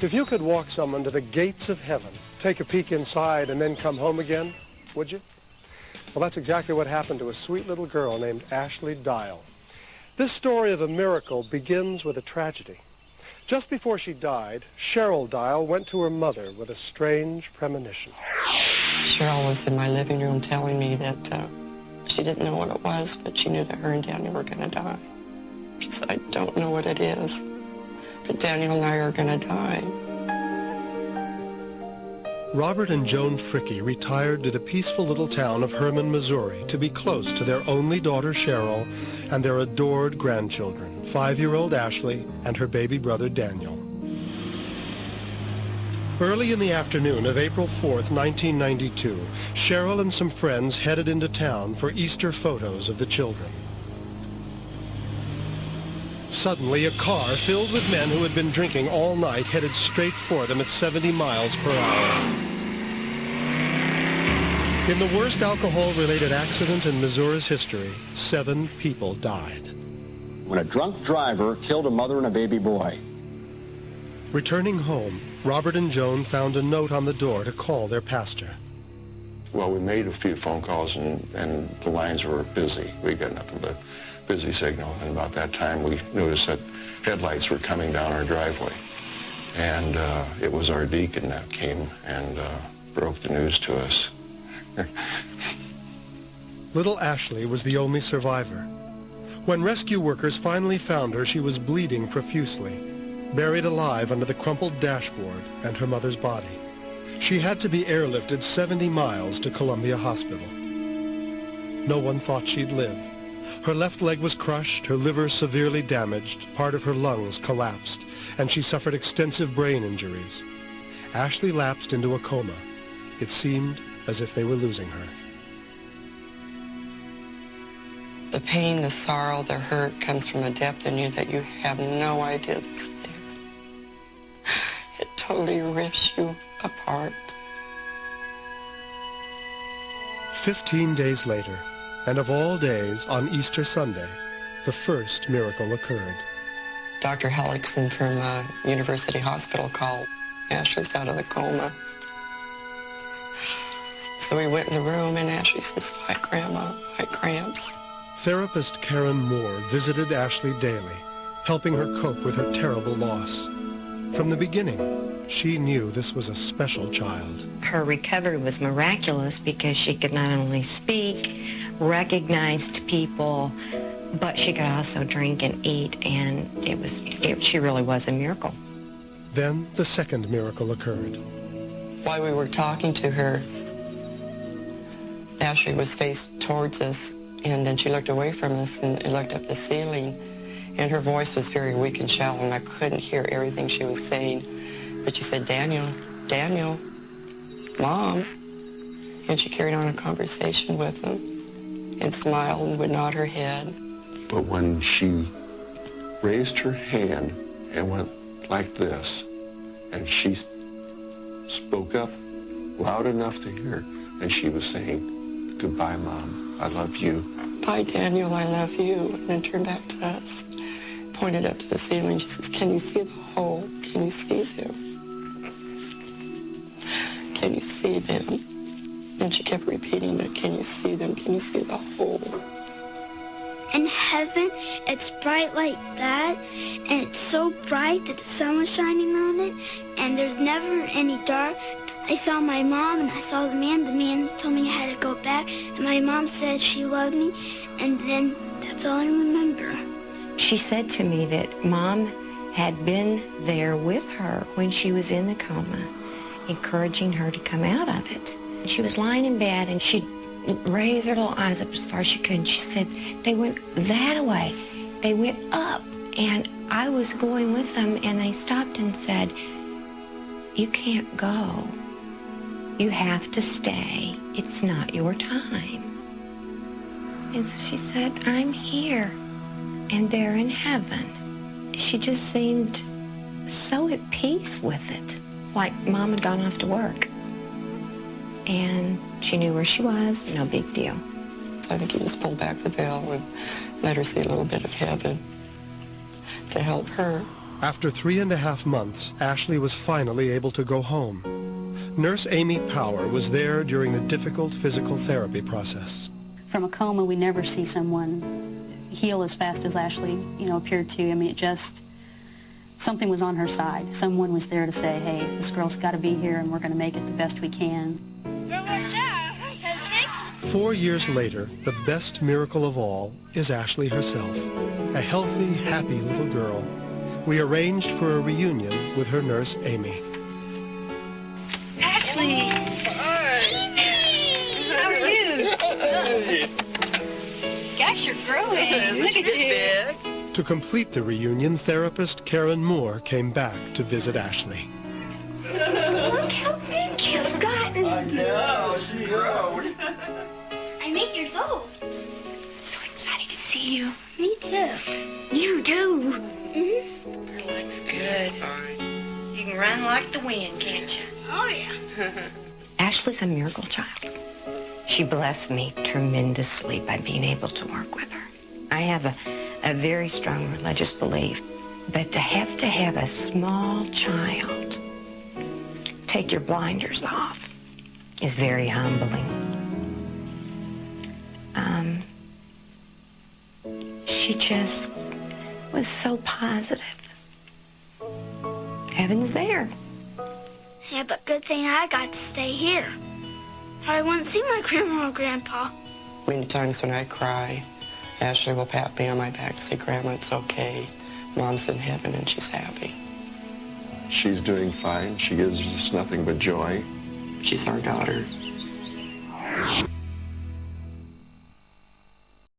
If you could walk someone to the gates of heaven, take a peek inside, and then come home again, would you? Well, that's exactly what happened to a sweet little girl named Ashley Dial. This story of a miracle begins with a tragedy. Just before she died, Cheryl Dial went to her mother with a strange premonition. Cheryl was in my living room telling me that she didn't know what it was, but she knew that her and Daniel were going to die. She said, I don't know what it is, but Daniel and I are going to die. Robert and Joan Fricke retired to the peaceful little town of Herman, Missouri, to be close to their only daughter, Cheryl, and their adored grandchildren, 5-year-old Ashley and her baby brother, Daniel. Early in the afternoon of April 4th, 1992, Cheryl and some friends headed into town for Easter photos of the children. Suddenly, a car filled with men who had been drinking all night headed straight for them at 70 miles per hour. In the worst alcohol-related accident in Missouri's history, 7 people died. When a drunk driver killed a mother and a baby boy. Returning home, Robert and Joan found a note on the door to call their pastor. Well, we made a few phone calls and the lines were busy. We got nothing but busy signal. And about that time, we noticed that headlights were coming down our driveway. And it was our deacon that came and broke the news to us. Little Ashley was the only survivor. When rescue workers finally found her, she was bleeding profusely, buried alive under the crumpled dashboard and her mother's body. She had to be airlifted 70 miles to Columbia Hospital. No one thought she'd live. Her left leg was crushed, her liver severely damaged, part of her lungs collapsed, and she suffered extensive brain injuries. Ashley lapsed into a coma. It seemed as if they were losing her. The pain, the sorrow, the hurt comes from a depth in you that you have no idea that's there. It totally rips you apart. 15 days later, and of all days, on Easter Sunday, the first miracle occurred. Dr. Hellickson from University Hospital called. Ashley's out of the coma. So we went in the room, and Ashley says, "Hi, Grandma, I had cramps." Therapist Karen Moore visited Ashley daily, helping her cope with her terrible loss. From the beginning, she knew this was a special child. Her recovery was miraculous because she could not only speak, recognize people, but she could also drink and eat, and she really was a miracle. Then the second miracle occurred. While we were talking to her, Ashley was faced towards us, and then she looked away from us and looked up the ceiling, and her voice was very weak and shallow, and I couldn't hear everything she was saying. But she said, "Daniel, Daniel, Mom." And she carried on a conversation with him and smiled and would nod her head. But when she raised her hand and went like this, and she spoke up loud enough to hear, and she was saying, "Goodbye, Mom, I love you." "Bye, Daniel, I love you." And then turned back to us, pointed up to the ceiling. She says, "Can you see the hole? Can you see them? Can you see them?" And she kept repeating that, "Can you see them? Can you see the hole?" In heaven, it's bright like that, and it's so bright that the sun was shining on it, and there's never any dark. I saw my mom, and I saw the man. The man told me I had to go back, and my mom said she loved me, and then that's all I remember. She said to me that Mom had been there with her when she was in the coma, encouraging her to come out of it. She was lying in bed, and she raised her little eyes up as far as she could, and she said, "They went that way. They went up." And I was going with them, and they stopped and said, "You can't go. You have to stay. It's not your time." And so she said, "I'm here, and they're in heaven." She just seemed so at peace with it, like Mom had gone off to work. And she knew where she was, no big deal. So I think he just pulled back the veil and let her see a little bit of heaven to help her. After 3.5 months, Ashley was finally able to go home. Nurse Amy Power was there during the difficult physical therapy process. From a coma, we never see someone heal as fast as Ashley, appeared to. I mean, something was on her side. Someone was there to say, hey, this girl's got to be here and we're going to make it the best we can. 4 years later, the best miracle of all is Ashley herself. A healthy, happy little girl. We arranged for a reunion with her nurse, Amy. Ashley! How are you? Gosh, you're growing. Look at you. To complete the reunion, therapist Karen Moore came back to visit Ashley. Look how big you've gotten. I know, she's grown. I'm 8 years old. So excited to see you. Me too. You do. Mm-hmm. Your leg's good. You can run like the wind, can't you? Oh, yeah. Ashley's a miracle child. She blessed me tremendously by being able to work with her. I have a very strong religious belief, but to have a small child take your blinders off is very humbling. She just was so positive. Heaven's there. Yeah, but good thing I got to stay here. I wouldn't see my grandma or grandpa. Many times when I cry, Ashley will pat me on my back and say, Grandma, it's okay. Mom's in heaven and she's happy. She's doing fine. She gives us nothing but joy. She's our daughter.